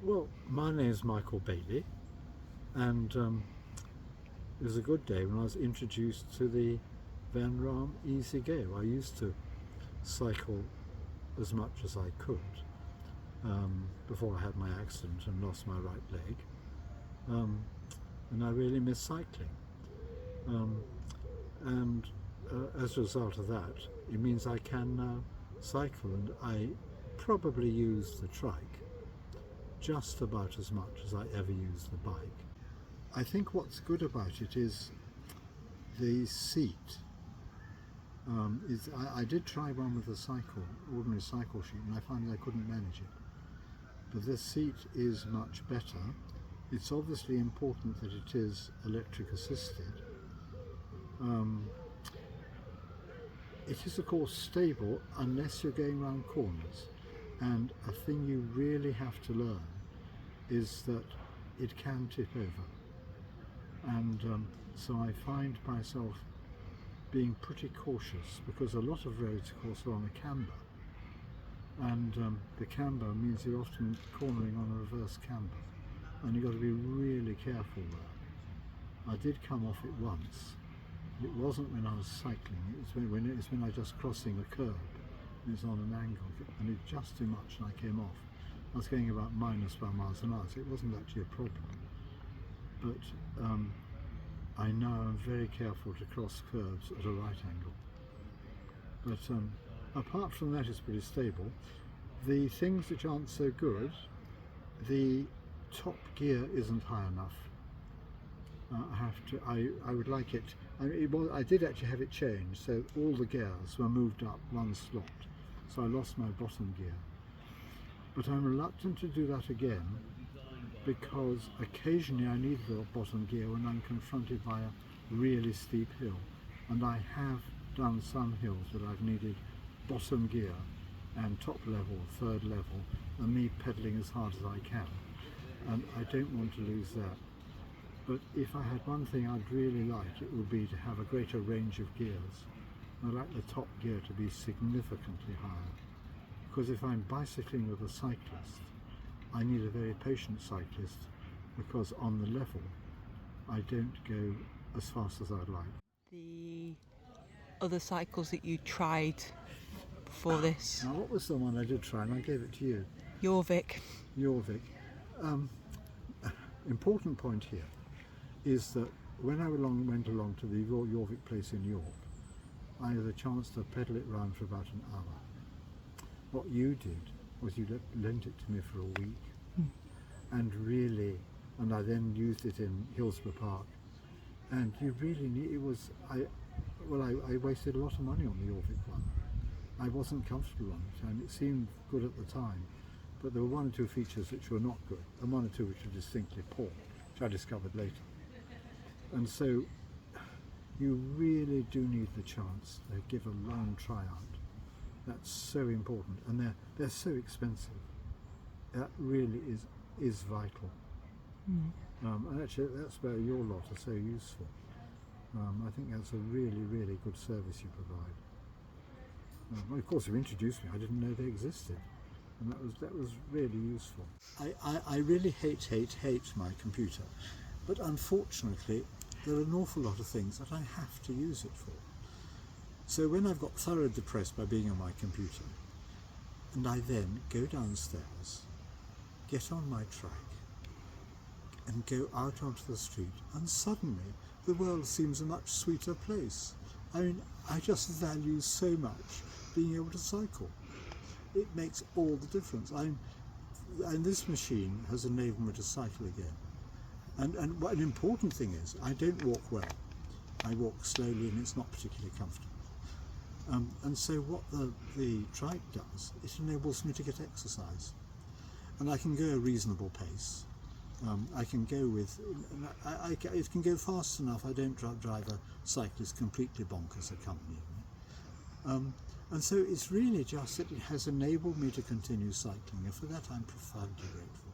Well, my name is Michael Bailey, and it was a good day when I was introduced to the VanRaam Easy-Go. I used to cycle as much as I could before I had my accident and lost my right leg, and I really miss cycling. And as a result of that, it means I can now cycle, and I probably use the trike just about as much as I ever used the bike. I think what's good about it is the seat. I did try one with a ordinary cycle seat, and I found I couldn't manage it. But this seat is much better. It's obviously important that it is electric assisted. It is of course stable unless you're going around corners, and a thing you really have to learn is that it can tip over, and so I find myself being pretty cautious, because a lot of roads of course are on a camber, and the camber means you're often cornering on a reverse camber, and you've got to be really careful there. I did come off it once. It wasn't when I was cycling, it was when I was just crossing a curb. It was on an angle, and it just too much, and I came off. I was going about -1 miles an hour, so it wasn't actually a problem. But I know I'm very careful to cross curbs at a right angle. But apart from that, it's pretty stable. The things which aren't so good, the top gear isn't high enough. I would like it. I did actually have it changed, so all the gears were moved up one slot, so I lost my bottom gear. But I'm reluctant to do that again, because occasionally I need the bottom gear when I'm confronted by a really steep hill, and I have done some hills that I've needed bottom gear and top level, third level, and me pedalling as hard as I can, and I don't want to lose that. But if I had one thing I'd really like, it would be to have a greater range of gears. I'd like the top gear to be significantly higher, because if I'm bicycling with a cyclist, I need a very patient cyclist, because on the level I don't go as fast as I'd like. The other cycles that you tried before this? Now, what was the one I did try, and I gave it to you? Jorvik. Jorvik. Important point here is that when I went along to the Jorvik place in York, I had a chance to pedal it round for about an hour. What you did was you lent it to me for a week, and I then used it in Hillsborough Park, and you really need, I wasted a lot of money on the Jorvik one. I wasn't comfortable on it, and it seemed good at the time, but there were one or two features which were not good, and one or two which were distinctly poor, which I discovered later. And so you really do need the chance to give a long try out. That's so important, and they're so expensive. That really is vital. And actually that's where your lot are so useful. I think that's a really good service you provide. Well, of course, you introduced me. I didn't know they existed, and that was really useful. I really hate my computer, but unfortunately there are an awful lot of things that I have to use it for. So when I've got thoroughly depressed by being on my computer, and I then go downstairs, get on my trike, and go out onto the street, and suddenly the world seems a much sweeter place. I mean, I just value so much being able to cycle. It makes all the difference. And this machine has enabled me to cycle again. And what an important thing is, I don't walk well. I walk slowly, and it's not particularly comfortable. And so what the trike does, it enables me to get exercise. And I can go a reasonable pace. I can go with, it can go fast enough. I don't drive a cyclist completely bonkers accompanying me. And so it's really just that it has enabled me to continue cycling, and for that I'm profoundly grateful.